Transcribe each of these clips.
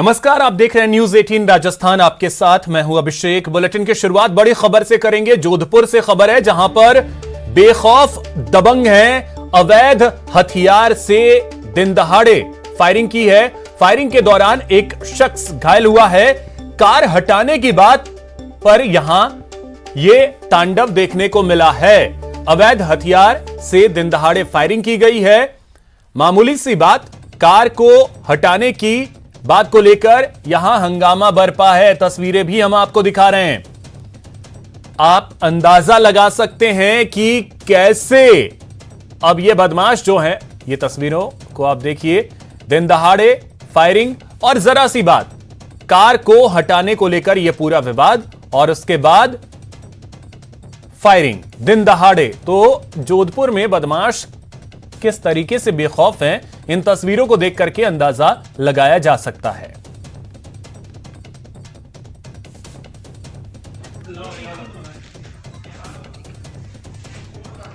नमस्कार, आप देख रहे हैं न्यूज 18 राजस्थान। आपके साथ मैं हूं अभिषेक। बुलेटिन की शुरुआत बड़ी खबर से करेंगे। जोधपुर से खबर है, जहां पर बेखौफ दबंग हैं, अवैध हथियार से दिन दहाड़े फायरिंग की है। फायरिंग के दौरान एक शख्स घायल हुआ है। कार हटाने की बात पर यहां यह तांडव देखने को मिला है। अवैध हथियार से दिन दहाड़े फायरिंग की गई है। मामूली सी बात, कार को हटाने की बात को लेकर यहां हंगामा बरपा है। तस्वीरें भी हम आपको दिखा रहे हैं। आप अंदाजा लगा सकते हैं कि कैसे अब ये बदमाश जो हैं, ये तस्वीरों को आप देखिए, दिन दहाड़े फायरिंग और जरा सी बात, कार को हटाने को लेकर यह पूरा विवाद और उसके बाद फायरिंग दिन दहाड़े। तो जोधपुर में बदमाश किस तरीके से बेखौफ हैं, इन तस्वीरों को देख करके अंदाजा लगाया जा सकता है।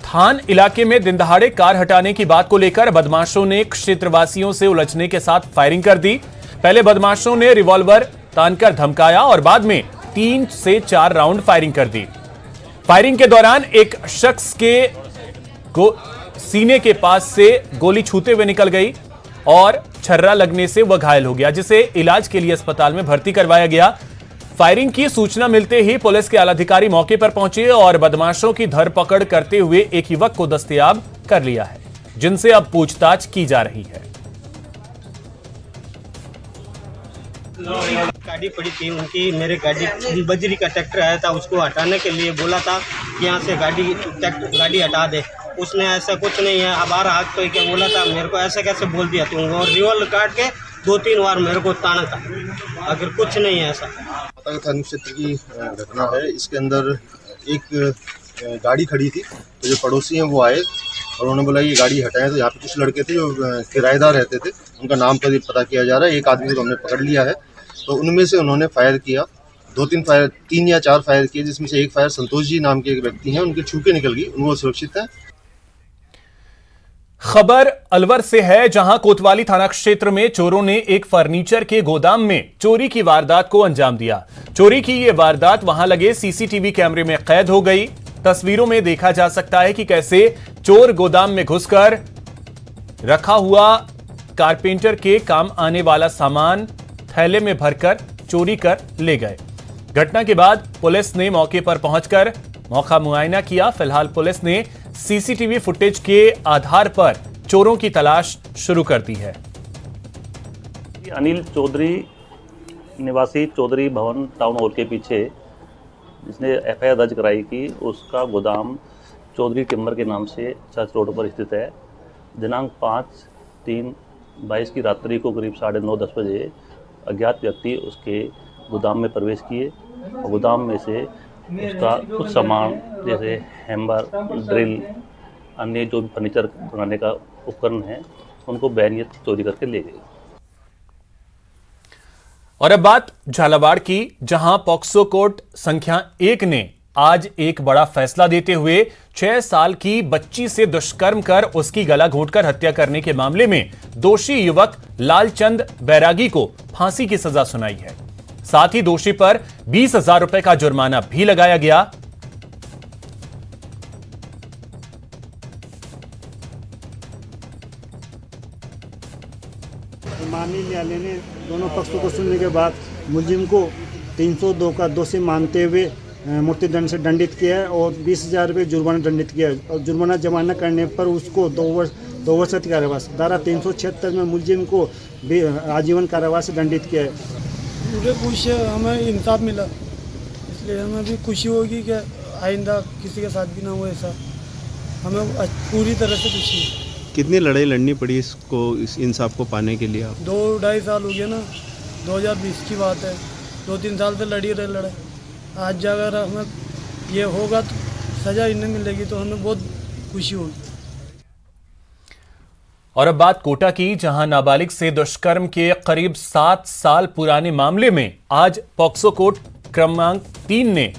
थान इलाके में दिन दहाड़े कार हटाने की बात को लेकर बदमाशों ने क्षेत्रवासियों से उलझने के साथ फायरिंग कर दी। पहले बदमाशों ने रिवॉल्वर तानकर धमकाया और बाद में 3 से 4 राउंड फायरिंग कर दी। फायरिंग के दौरान एक शख्स के सीने के पास से गोली छूते हुए निकल गई और छर्रा लगने से वह घायल हो गया, जिसे इलाज के लिए अस्पताल में भर्ती करवाया गया। फायरिंग की सूचना मिलते ही पुलिस के आलाधिकारी मौके पर पहुंचे और बदमाशों की धरपकड़ करते हुए एक युवक को दस्तयाब कर लिया है, जिनसे अब पूछताछ की जा रही है। गाड़ी पड़ी थी उनकी, मेरे गाड़ी बजरी का ट्रैक्टर आया था, उसको हटाने के लिए बोला था कि यहाँ से गाड़ी हटा दे। उसने ऐसा कुछ नहीं है, अब आ रहा हाथ तो क्या बोला था, मेरे को ऐसा कैसे बोल दिया तुम, और रिवॉल्वर काट के 2-3 बार मेरे को ताना था, अगर कुछ नहीं है। ऐसा थाना क्षेत्र की घटना है। इसके अंदर एक गाड़ी खड़ी थी, तो जो पड़ोसी हैं वो आए और उन्होंने बोला ये गाड़ी हटाएं। तो यहाँ पे कुछ लड़के थे जो किराएदार रहते थे, उनका नाम पर पता किया जा रहा है। एक आदमी को हमने पकड़ लिया है, तो उनमें से उन्होंने फायर किया, 3 या 4 फायर किए, जिसमें से एक फायर संतोष जी नाम के एक व्यक्ति हैं, उनके छू के निकल गई, वो सुरक्षित है। खबर अलवर से है, जहां कोतवाली थाना क्षेत्र में चोरों ने एक फर्नीचर के गोदाम में चोरी की वारदात को अंजाम दिया। चोरी की यह वारदात वहां लगे सीसीटीवी कैमरे में कैद हो गई। तस्वीरों में देखा जा सकता है कि कैसे चोर गोदाम में घुसकर रखा हुआ कारपेंटर के काम आने वाला सामान थैले में भरकर चोरी कर ले गए। घटना के बाद पुलिस ने मौके पर पहुंचकर मौका मुआयना किया। फिलहाल पुलिस ने सीसीटीवी फुटेज के आधार पर चोरों की तलाश शुरू कर दी है। अनिल चौधरी निवासी चौधरी भवन टाउन हॉल के पीछे, जिसने एफआईआर दर्ज कराई कि उसका गोदाम चौधरी टिम्बर के नाम से चर्च रोड पर स्थित है। दिनांक 5/3/22 की रात्रि को करीब 9:30-10 बजे अज्ञात व्यक्ति उसके गोदाम में प्रवेश किए और गोदाम में से उसका कुछ सामान जैसे हैमर, ड्रिल, अन्य जो भी फर्नीचर बनाने का उपकरण है, उनको बेनियत चोरी करके ले गए। और अब बात झालावाड़ की, जहां पॉक्सो कोर्ट संख्या 1 ने आज एक बड़ा फैसला देते हुए 6 साल की बच्ची से दुष्कर्म कर उसकी गला घोंटकर हत्या करने के मामले में दोषी युवक लालचंद बैरागी को फांसी की सजा सुनाई है। साथ ही दोषी पर 20,000 रुपए का जुर्माना भी लगाया गया। माननीय न्यायालय ने दोनों पक्षों को सुनने के बाद मुलजिम को 302 का दोषी मानते हुए मृत्युदंड से दंडित किया है और 20,000 रुपये जुर्माना दंडित किया है। और जुर्माना जमा न करने पर उसको 2 वर्ष कारावास, धारा 376 में मुलजिम को आजीवन कारावास से दंडित किया है। मुझे खुश हमें इंसाफ मिला, इसलिए हमें भी खुशी होगी कि आइंदा किसी के साथ भी ना हो ऐसा। हमें पूरी तरह से खुशी है। कितनी लड़ाई लड़नी पड़ी इसको, इस इंसाफ को पाने के लिए? 2-2.5 साल हो गया ना, 2020 की बात है। 2-3 साल से लड़ी रहे लड़ाई। आज अगर हमें ये होगा तो सजा इन्हें मिलेगी, तो हमें बहुत खुशी होगी। और अब बात कोटा की, जहां नाबालिग से दुष्कर्म के करीब 7 साल पुराने मामले में आज पॉक्सो कोर्ट क्रमांक 3 ने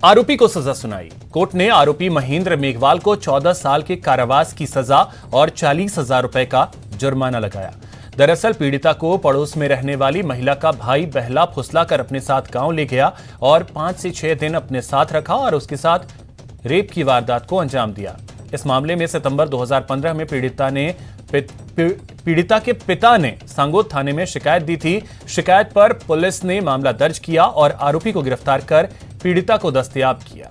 आरोपी को सजा सुनाई। कोर्ट ने आरोपी महेंद्र मेघवाल को 14 साल के कारावास की सजा और 40,000 रुपए का जुर्माना लगाया। दरअसल पीड़िता को पड़ोस में रहने वाली महिला का भाई बहला फुसला कर अपने साथ गांव ले गया और 5 से 6 दिन अपने साथ रखा और उसके साथ रेप की वारदात को अंजाम दिया। इस मामले में सितंबर 2015 में पीड़िता के पिता ने सांगोद थाने में शिकायत दी थी। शिकायत पर पुलिस ने मामला दर्ज किया और आरोपी को गिरफ्तार कर पीड़िता को दस्तयाब किया।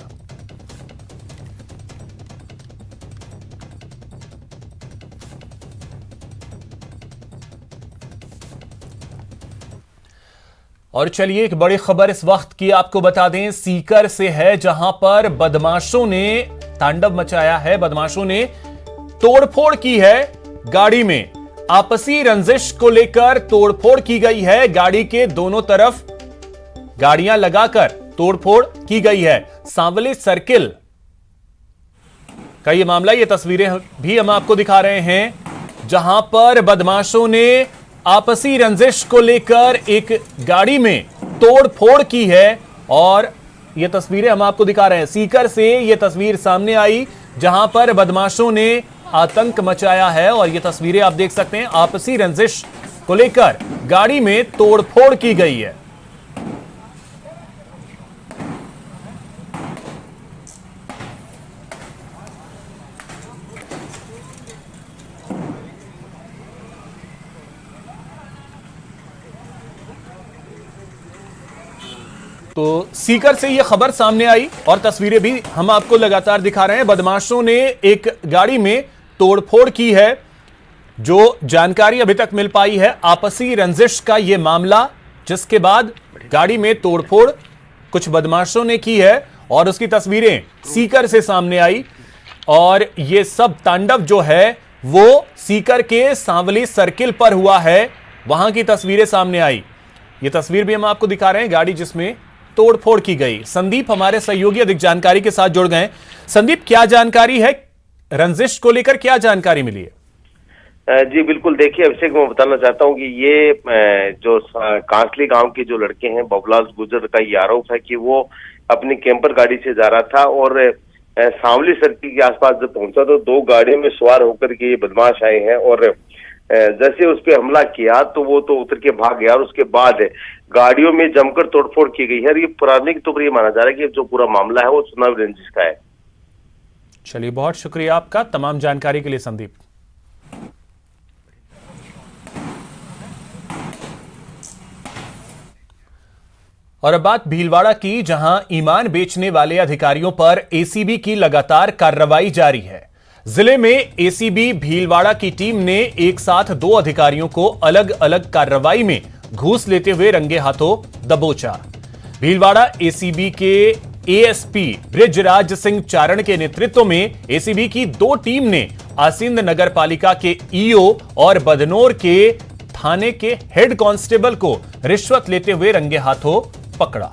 और चलिए एक बड़ी खबर इस वक्त की आपको बता दें, सीकर से है, जहां पर बदमाशों ने तांडव मचाया है। बदमाशों ने तोड़फोड़ की है गाड़ी में। आपसी रंजिश को लेकर तोड़फोड़ की गई है। गाड़ी के दोनों तरफ गाड़ियां लगाकर तोड़फोड़ की गई है। सांवली सर्किल का यह मामला, ये तस्वीरें भी हम आपको दिखा रहे हैं, जहां पर बदमाशों ने आपसी रंजिश को लेकर एक गाड़ी में तोड़फोड़ की है और यह तस्वीरें हम आपको दिखा रहे हैं। सीकर से यह तस्वीर सामने आई जहां पर बदमाशों ने आतंक मचाया है और यह तस्वीरें आप देख सकते हैं। आपसी रंजिश को लेकर गाड़ी में तोड़फोड़ की गई है। तो सीकर से यह खबर सामने आई और तस्वीरें भी हम आपको लगातार दिखा रहे हैं। बदमाशों ने एक गाड़ी में तोड़फोड़ की है। जो जानकारी अभी तक मिल पाई है, आपसी रंजिश का यह मामला, जिसके बाद गाड़ी में तोड़फोड़ कुछ बदमाशों ने की है और उसकी तस्वीरें सीकर से सामने आई। और यह सब तांडव जो है वो सीकर के सांवली सर्किल पर हुआ है, वहां की तस्वीरें सामने आई। यह तस्वीर भी हम आपको दिखा रहे हैं, गाड़ी जिसमें तोड़फोड़ की गई। संदीप हमारे सहयोगी अधिक जानकारी के साथ जुड़ गए। संदीप, क्या जानकारी है, रंजिश को लेकर क्या जानकारी मिली है? जी बिल्कुल, देखिए अभिषेक, मैं बताना चाहता हूं कि ये जो कांसली गांव के जो लड़के हैं, बबलाल गुजर का ये आरोप है कि वो अपनी कैंपर गाड़ी से जा रहा था और सांवली सर्किल के आसपास जब पहुंचा तो 2 गाड़ियों में सवार होकर के ये बदमाश आए हैं और जैसे उस पर हमला किया तो वो तो उतर के भाग गया और उसके बाद गाड़ियों में जमकर तोड़फोड़ की गई है। ये प्राथमिक तौर पर ये माना जा रहा है कि जो पूरा मामला है वो चुनावी रंजिश का है। चलिए, बहुत शुक्रिया आपका तमाम जानकारी के लिए संदीप। और अब बात भीलवाड़ा की, जहां ईमान बेचने वाले अधिकारियों पर एसीबी की लगातार कार्रवाई जारी है। जिले में एसीबी भीलवाड़ा की टीम ने एक साथ 2 अधिकारियों को अलग अलग कार्रवाई में घूस लेते हुए रंगे हाथों दबोचा। भीलवाड़ा एसीबी के एएसपी बृजराज सिंह चारण के नेतृत्व में एसीबी की 2 टीम ने आसिंद नगर पालिका के ईओ और बदनौर के थाने के हेड कांस्टेबल को रिश्वत लेते हुए रंगे हाथों पकड़ा।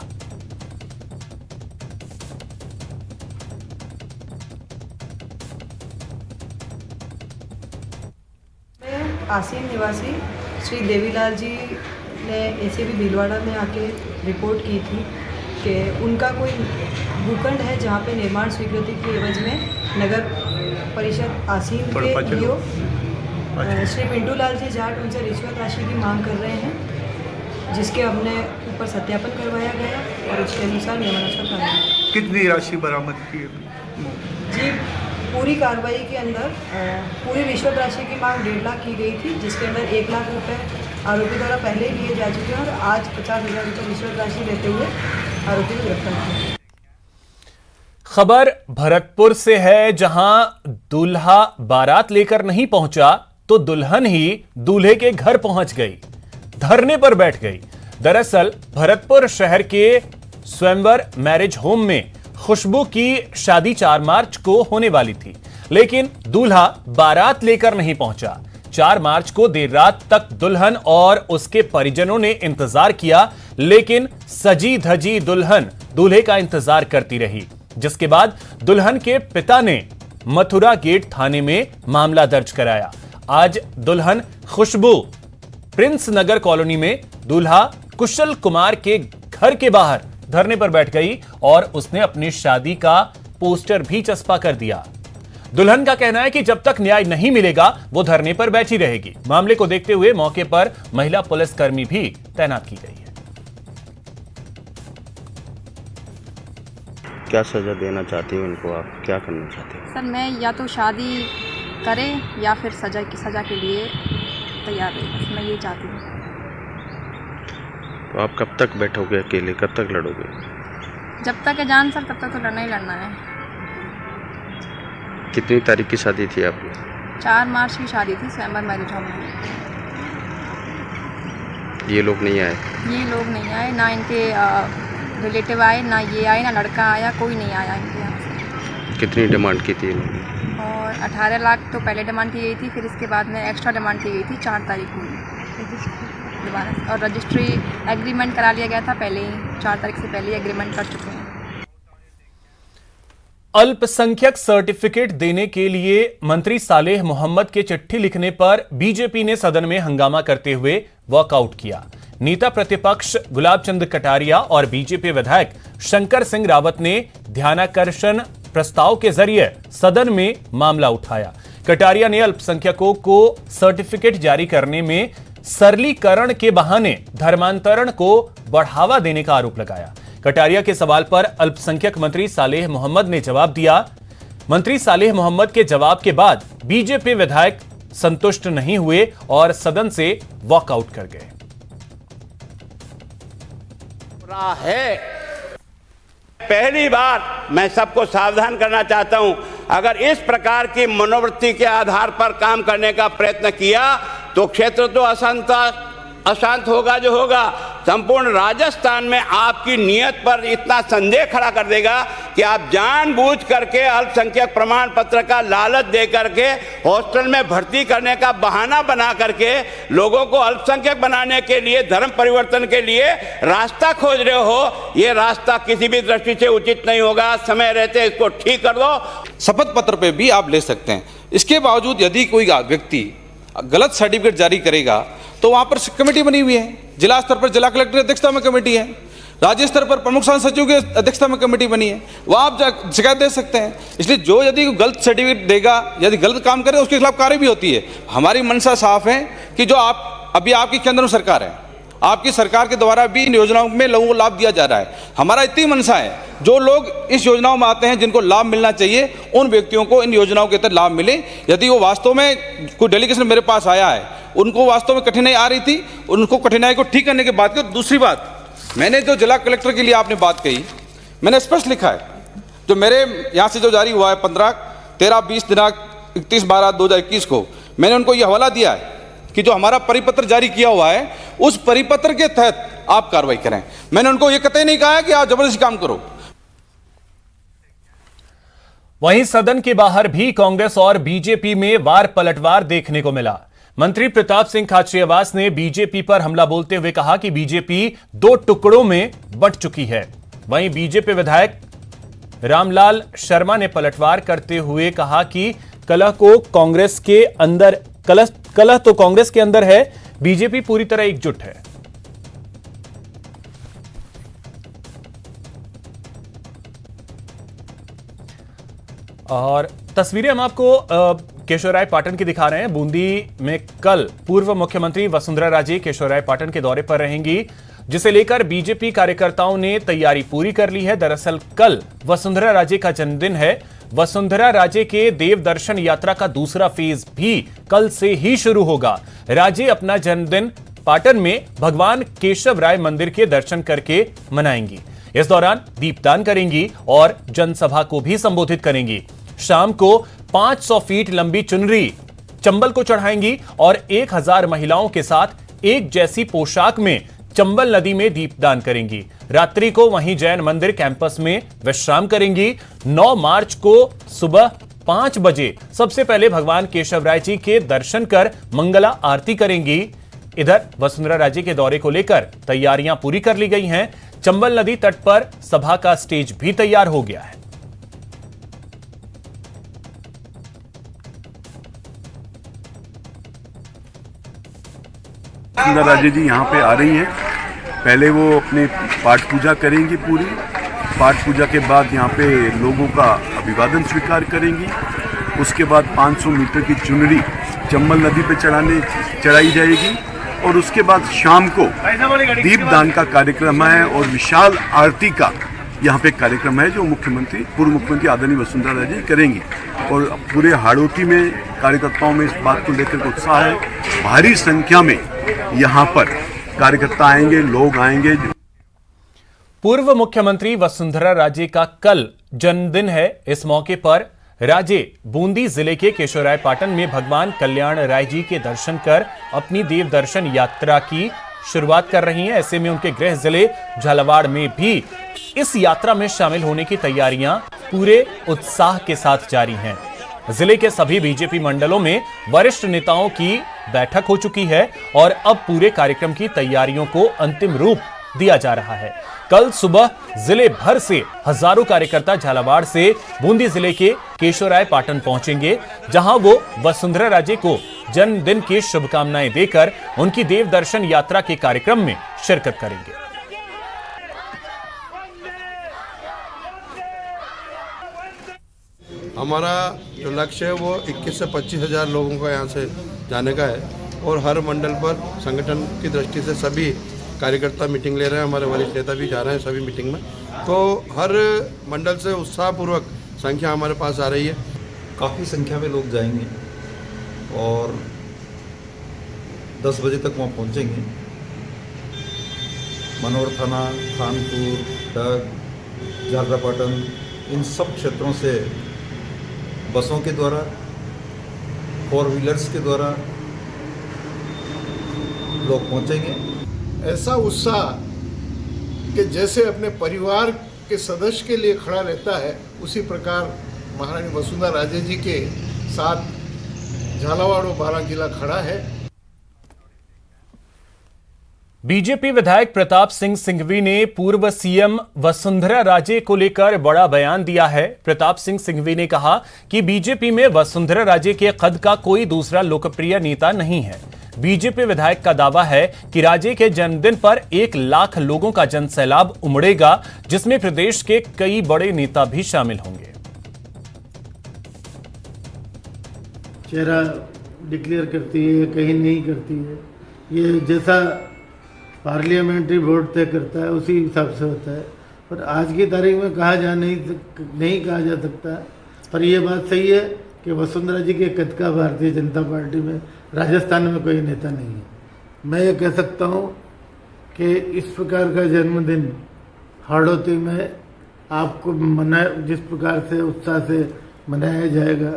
आसीन निवासी श्री देवीलाल जी ने एसीबी भीलवाड़ा में आके रिपोर्ट की थी कि उनका कोई भूखंड है जहां पे निर्माण स्वीकृति की एवज में नगर परिषद आसीन के ईओ श्री पिंटू लाल जी जाट उनसे रिश्वत राशि की मांग कर रहे हैं, जिसके हमने ऊपर सत्यापन करवाया गया और उसके अनुसार नियमानुसार कार्रवाई। कितनी राशि बरामद की है? जी, पूरी कार्रवाई के अंदर पूरी रिश्वत राशि की मांग 1.5 लाख की गई थी, जिसके अंदर 1 लाख रुपए आरोपी द्वारा पहले ही लिए जा चुके हैं और आज 50,000 रुपये रिश्वत राशि लेते हुए आरोपी को गिरफ्तार किया। खबर भरतपुर से है, जहां दूल्हा बारात लेकर नहीं पहुंचा तो दुल्हन ही दूल्हे के घर पहुंच गई, धरने पर बैठ गई। दरअसल भरतपुर शहर के स्वयंवर मैरिज होम में खुशबू की शादी 4 मार्च को होने वाली थी, लेकिन दूल्हा बारात लेकर नहीं पहुंचा। 4 मार्च को देर रात तक दुल्हन और उसके परिजनों ने इंतजार किया, लेकिन सजी धजी दुल्हन दूल्हे का इंतजार करती रही, जिसके बाद दुल्हन के पिता ने मथुरा गेट थाने में मामला दर्ज कराया। आज दुल्हन खुशबू प्रिंस नगर कॉलोनी में दूल्हा कुशल कुमार के घर के बाहर धरने पर बैठ गई और उसने अपनी शादी का पोस्टर भी चस्पा कर दिया। दुल्हन का कहना है कि जब तक न्याय नहीं मिलेगा वो धरने पर बैठी रहेगी। मामले को देखते हुए मौके पर महिला पुलिसकर्मी भी तैनात की गई है। क्या सज़ा देना चाहती हो इनको, आप क्या करना चाहते हो? सर मैं या तो शादी करे या फिर सज़ा के लिए तैयार है, बस मैं ये चाहती हूँ। तो आप कब तक बैठोगे अकेले, कब तक लड़ोगे? जब तक है जान सर तब तक तो लड़ना ही लड़ना है। कितनी तारीख की शादी थी आपकी? 4 मार्च की शादी थी, स्वयंवर मैरिज हॉल में। ये लोग नहीं आए? ये लोग नहीं आए, ना इनके रिलेटिव आए, ना ये आए, ना लड़का आया, कोई नहीं आया इनके यहाँ से। कितनी डिमांड की थी इन्होंने? और 18 लाख तो पहले डिमांड की गई थी, फिर इसके बाद में एक्स्ट्रा डिमांड की गई थी 4 तारीख को दोबारा, और रजिस्ट्री एग्रीमेंट करा लिया गया था पहले ही, 4 तारीख से पहले ही एग्रीमेंट कर चुके हैं। अल्पसंख्यक सर्टिफिकेट देने के लिए मंत्री सालेह मोहम्मद के चिट्ठी लिखने पर बीजेपी ने सदन में हंगामा करते हुए वॉकआउट किया। नेता प्रतिपक्ष गुलाब चंद कटारिया और बीजेपी विधायक शंकर सिंह रावत ने ध्यानाकर्षण प्रस्ताव के जरिए सदन में मामला उठाया। कटारिया ने अल्पसंख्यकों को सर्टिफिकेट जारी करने में सरलीकरण के बहाने धर्मांतरण को बढ़ावा देने का आरोप लगाया। कटारिया के सवाल पर अल्पसंख्यक मंत्री सालेह मोहम्मद ने जवाब दिया। मंत्री सालेह मोहम्मद के जवाब के बाद बीजेपी विधायक संतुष्ट नहीं हुए और सदन से वॉकआउट कर गए। पहली बार मैं सबको सावधान करना चाहता हूं, अगर इस प्रकार की मनोवृत्ति के आधार पर काम करने का प्रयत्न किया तो क्षेत्र तो अशांत होगा जो होगा, संपूर्ण राजस्थान में आपकी नियत पर इतना संदेह खड़ा कर देगा कि आप जानबूझ करके अल्पसंख्यक प्रमाण पत्र का लालच दे करके हॉस्टल में भर्ती करने का बहाना बना करके लोगों को अल्पसंख्यक बनाने के लिए, धर्म परिवर्तन के लिए रास्ता खोज रहे हो। ये रास्ता किसी भी दृष्टि से उचित नहीं होगा, समय रहते इसको ठीक कर दो। शपथ पत्र पे भी आप ले सकते हैं। इसके बावजूद यदि कोई व्यक्ति गलत सर्टिफिकेट जारी करेगा तो वहां पर कमेटी बनी हुई है, जिला स्तर पर जिला कलेक्टर की अध्यक्षता में कमेटी है, राज्य स्तर पर प्रमुख शासन सचिव की अध्यक्षता में कमेटी बनी है, वहां आप शिकायत दे सकते हैं। इसलिए जो यदि गलत सर्टिफिकेट देगा, यदि गलत काम करे उसके खिलाफ कार्रवाई भी होती है। हमारी मंशा साफ है कि जो आप अभी आपकी केंद्र में सरकार है, आपकी सरकार के द्वारा भी इन योजनाओं में लोगों को लाभ दिया जा रहा है। हमारा इतनी मंशा है, जो लोग इस योजनाओं में आते हैं जिनको लाभ मिलना चाहिए, उन व्यक्तियों को इन योजनाओं के तहत लाभ मिले। यदि वो वास्तव में कोई डेलीगेशन मेरे पास आया है, उनको वास्तव में कठिनाई आ रही थी, उनको कठिनाई को ठीक करने की बात की। दूसरी बात, मैंने जो जिला कलेक्टर के लिए आपने बात कही, मैंने स्पष्ट लिखा है, जो मेरे यहाँ से जो जारी हुआ है 15, 13, 20 दिनांक 31/12/2021 को, मैंने उनको ये हवाला दिया है कि जो हमारा परिपत्र जारी किया हुआ है उस परिपत्र के तहत आप कार्रवाई करें। मैंने उनको ये कतई नहीं कहा है कि आप जबरदस्ती काम करो। वहीं सदन के बाहर भी कांग्रेस और बीजेपी में वार पलटवार देखने को मिला। मंत्री प्रताप सिंह खाचरियावास ने बीजेपी पर हमला बोलते हुए कहा कि बीजेपी 2 टुकड़ों में बंट चुकी है। वहीं बीजेपी विधायक रामलाल शर्मा ने पलटवार करते हुए कहा कि कलह तो कांग्रेस के अंदर है, बीजेपी पूरी तरह एकजुट है। और तस्वीरें हम आपको केशवराय पाटन की दिखा रहे हैं। बूंदी में कल पूर्व मुख्यमंत्री वसुंधरा राजे केशवराय पाटन के दौरे पर रहेंगी, जिसे लेकर बीजेपी कार्यकर्ताओं ने तैयारी पूरी कर ली है। दरअसल कल वसुंधरा राजे का जन्मदिन है। वसुंधरा राजे के देव दर्शन यात्रा का दूसरा फेज भी कल से ही शुरू होगा। राजे अपना जन्मदिन पाटन में भगवान केशव राय मंदिर के दर्शन करके मनाएंगी। इस दौरान दीपदान करेंगी और जनसभा को भी संबोधित करेंगी। शाम को 500 फीट लंबी चुनरी चंबल को चढ़ाएंगी और 1000 महिलाओं के साथ एक जैसी पोशाक में चंबल नदी में दीपदान करेंगी। रात्रि को वहीं जैन मंदिर कैंपस में विश्राम करेंगी। 9 मार्च को सुबह 5 बजे सबसे पहले भगवान केशव राय जी के दर्शन कर मंगला आरती करेंगी। इधर वसुंधरा राजे के दौरे को लेकर तैयारियां पूरी कर ली गई हैं। चंबल नदी तट पर सभा का स्टेज भी तैयार हो गया है। वसुंधरा राजे जी यहाँ पे आ रही हैं। पहले वो अपने पाठ पूजा करेंगी पूरी। पाठ पूजा के बाद यहाँ पे लोगों का अभिवादन स्वीकार करेंगी उसके बाद 500 मीटर की चुनरी चंबल नदी पे चढ़ाई जाएगी और उसके बाद शाम को दीपदान का कार्यक्रम है और विशाल आरती का यहाँ पे कार्यक्रम है जो पूर्व मुख्यमंत्री आदरणीय वसुंधरा राजे करेंगी। और पूरे हाड़ौती में कार्यकर्ताओं में इस बात को लेकर उत्साह है, भारी संख्या में यहाँ पर कार्यकर्ता आएंगे, लोग आएंगे। पूर्व मुख्यमंत्री वसुंधरा राजे का कल जन्मदिन है। इस मौके पर राजे बूंदी जिले के केशवरायपाटन में भगवान कल्याण राय जी के दर्शन कर अपनी देव दर्शन यात्रा की शुरुआत कर रही हैं। ऐसे में उनके गृह जिले झालावाड़ में भी इस यात्रा में शामिल होने की तैयारियां पूरे उत्साह के साथ जारी हैं। जिले के सभी बीजेपी मंडलों में वरिष्ठ नेताओं की बैठक हो चुकी है और अब पूरे कार्यक्रम की तैयारियों को अंतिम रूप दिया जा रहा है। कल सुबह जिले भर से हजारों कार्यकर्ता झालावाड़ से बूंदी जिले के केशवरायपाटन पहुंचेंगे, जहां वो वसुंधरा राजे को जन्मदिन की शुभकामनाएं देकर उनकी देव दर्शन यात्रा के कार्यक्रम में शिरकत करेंगे। हमारा जो लक्ष्य है वो 21 से 25 हज़ार लोगों का यहाँ से जाने का है और हर मंडल पर संगठन की दृष्टि से सभी कार्यकर्ता मीटिंग ले रहे हैं, हमारे वरिष्ठ नेता भी जा रहे हैं सभी मीटिंग में। तो हर मंडल से उत्साहपूर्वक संख्या हमारे पास आ रही है। काफ़ी संख्या में लोग जाएंगे और 10 बजे तक वहाँ पहुँचेंगे। मनोहर थाना, खानपुर, डग, झालरापाटन, इन सब क्षेत्रों से बसों के द्वारा, 4 व्हीलर्स के द्वारा लोग पहुँचेंगे। ऐसा उत्साह कि जैसे अपने परिवार के सदस्य के लिए खड़ा रहता है, उसी प्रकार महारानी वसुंधरा राजे जी के साथ झालावाड़ और बारां जिला खड़ा है। बीजेपी विधायक प्रताप सिंह सिंघवी ने पूर्व सीएम वसुंधरा राजे को लेकर बड़ा बयान दिया है। प्रताप सिंह सिंघवी ने कहा कि बीजेपी में वसुंधरा राजे के कद का कोई दूसरा लोकप्रिय नेता नहीं है। बीजेपी विधायक का दावा है कि राजे के जन्मदिन पर 1 लाख लोगों का जनसैलाब उमड़ेगा, जिसमें प्रदेश के कई बड़े नेता भी शामिल होंगे। चेहरा डिक्लेयर करती है, कहीं नहीं करती है, ये जैसा पार्लियामेंट्री बोर्ड तय करता है उसी हिसाब से होता है। पर आज की तारीख में नहीं कहा जा सकता। पर यह बात सही है कि वसुंधरा जी के कद का भारतीय जनता पार्टी में राजस्थान में कोई नेता नहीं है। मैं ये कह सकता हूँ कि इस प्रकार का जन्मदिन हाड़ौती में आपको जिस प्रकार से उत्साह से मनाया जाएगा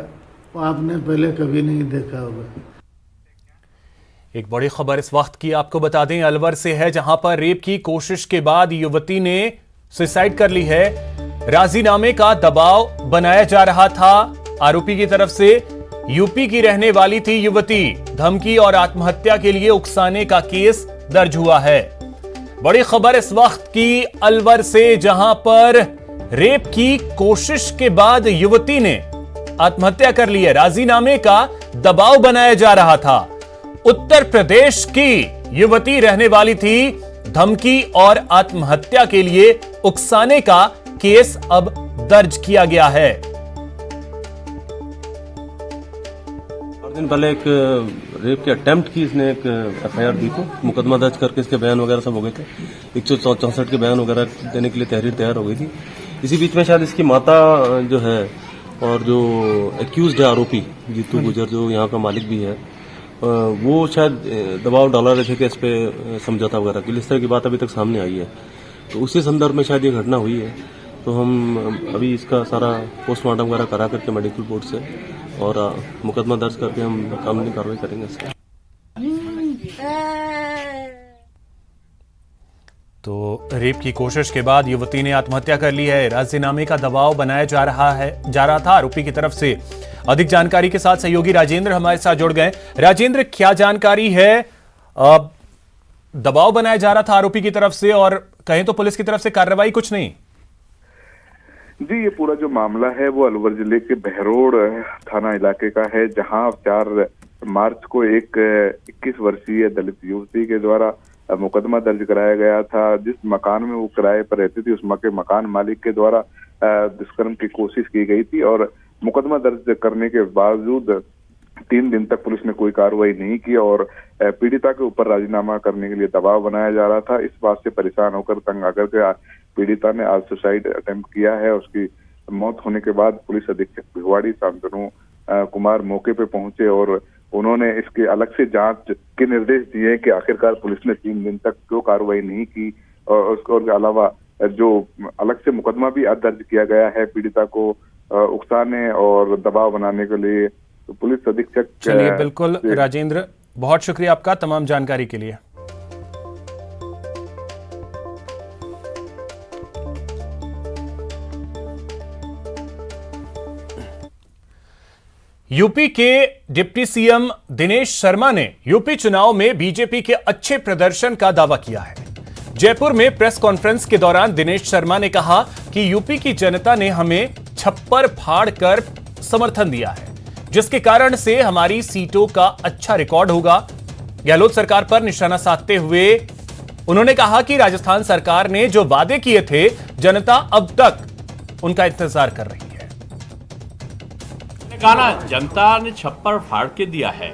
वो आपने पहले कभी नहीं देखा होगा। एक बड़ी खबर इस वक्त की आपको बता दें, अलवर से है, जहां पर रेप की कोशिश के बाद युवती ने सुसाइड कर ली है। राजीनामे का दबाव बनाया जा रहा था। आरोपी की तरफ से यूपी की रहने वाली थी युवती। धमकी और आत्महत्या के लिए उकसाने का केस दर्ज हुआ है। बड़ी खबर इस वक्त की अलवर से, जहां पर रेप की कोशिश के बाद युवती ने आत्महत्या कर ली है। राजीनामे का दबाव बनाया जा रहा था। उत्तर प्रदेश की युवती रहने वाली थी। धमकी और आत्महत्या के लिए उकसाने का केस अब दर्ज किया गया है। दिन पहले एक रेप के अटेम्प्ट की इसने एक एफआईआर दी थी, मुकदमा दर्ज करके इसके बयान वगैरह सब हो गए थे। 164 के बयान वगैरह देने के लिए तहरीर तैयार हो गई थी। इसी बीच में शायद इसकी माता जो है और जो एक्यूज्ड है आरोपी जीतू गुजर, जो यहाँ का मालिक भी है, वो शायद दबाव डाला रहे थे कि इस पे समझौता वगैरह के लिए। इस तरह की बात अभी तक सामने आई है, तो उसी संदर्भ में शायद ये घटना हुई है। तो हम अभी इसका सारा पोस्टमार्टम वगैरह करा करके मेडिकल रिपोर्ट से और मुकदमा दर्ज करके हम कानूनी कार्रवाई करेंगे इसका। तो रेप की कोशिश के बाद युवती ने आत्महत्या कर ली है। राजीनामे का दबाव बनाया जा रहा था आरोपी की तरफ से। अधिक जानकारी के साथ सहयोगी राजेंद्र हमारे साथ जुड़ गए। राजेंद्र, क्या जानकारी है? दबाव बनाया जा रहा था आरोपी की तरफ से और कहें तो पुलिस की तरफ से कार्रवाई कुछ नहीं। जी, ये पूरा जो मामला है वो अलवर जिले के बहरोड थाना इलाके का है, जहां 4 मार्च को एक 21 वर्षीय दलित युवती के द्वारा मुकदमा दर्ज कराया गया था। जिस मकान में वो किराए पर रहती थी, उस मकान मालिक के द्वारा दुष्कर्म की कोशिश की गई थी और मुकदमा दर्ज करने के बावजूद 3 दिन तक पुलिस ने कोई कार्रवाई नहीं की और पीड़िता के ऊपर राजीनामा करने के लिए दबाव बनाया जा रहा था। इस बात से परेशान होकर, तंग आकर के पीड़िता ने आज सुसाइड अटेम्प्ट किया है। उसकी मौत होने के बाद पुलिस अधीक्षक भिवाड़ी शांतनु कुमार मौके पे पहुंचे और उन्होंने इसके अलग से जांच के निर्देश दिए कि आखिरकार पुलिस ने 3 दिन तक क्यों कार्रवाई नहीं की और उसके अलावा जो अलग से मुकदमा भी दर्ज किया गया है पीड़िता को उकसाने और दबाव बनाने के लिए। तो पुलिस अधीक्षक चलिए, बिल्कुल राजेंद्र, बहुत शुक्रिया आपका तमाम जानकारी के लिए। यूपी के डिप्टी सीएम दिनेश शर्मा ने यूपी चुनाव में बीजेपी के अच्छे प्रदर्शन का दावा किया है। जयपुर में प्रेस कॉन्फ्रेंस के दौरान दिनेश शर्मा ने कहा कि यूपी की जनता ने हमें छप्पर फाड़ कर समर्थन दिया है, जिसके कारण से हमारी सीटों का अच्छा रिकॉर्ड होगा। गहलोत सरकार पर निशाना साधते हुए उन्होंने कहा कि राजस्थान सरकार ने जो वादे किए थे, जनता अब तक उनका इंतजार कर रही है। कहा जनता ने छप्पर फाड़ के दिया है,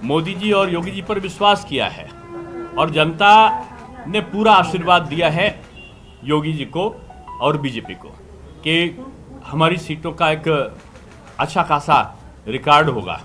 मोदी जी और योगी जी पर विश्वास किया है और जनता ने पूरा आशीर्वाद दिया है योगी जी को और बीजेपी को कि हमारी सीटों का एक अच्छा खासा रिकॉर्ड होगा।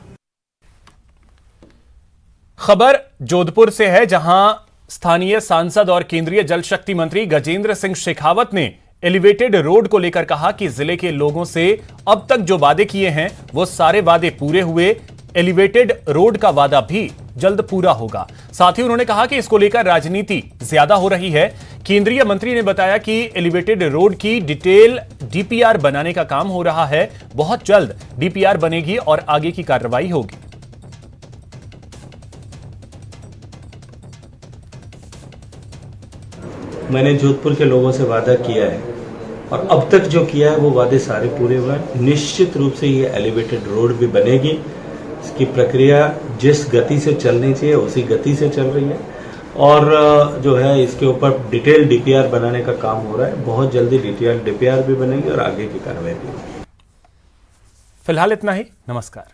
खबर जोधपुर से है, जहां स्थानीय सांसद और केंद्रीय जल शक्ति मंत्री गजेंद्र सिंह शेखावत ने एलिवेटेड रोड को लेकर कहा कि जिले के लोगों से अब तक जो वादे किए हैं वो सारे वादे पूरे हुए। एलिवेटेड रोड का वादा भी जल्द पूरा होगा। साथ ही उन्होंने कहा कि इसको लेकर राजनीति ज्यादा हो रही है। केंद्रीय मंत्री ने बताया कि एलिवेटेड रोड की डिटेल डीपीआर बनाने का काम हो रहा है। बहुत जल्द डीपीआर बनेगी और आगे की कार्रवाई होगी। मैंने जोधपुर के लोगों से वादा किया है और अब तक जो किया है वो वादे सारे पूरे हुए हैं। निश्चित रूप से ये एलिवेटेड रोड भी बनेगी। इसकी प्रक्रिया जिस गति से चलनी चाहिए उसी गति से चल रही है और जो है इसके ऊपर डिटेल डीपीआर बनाने का काम हो रहा है। बहुत जल्दी डिटेल डीपीआर भी बनेगी और आगे की कार्रवाई भी होगी। फिलहाल इतना ही। नमस्कार।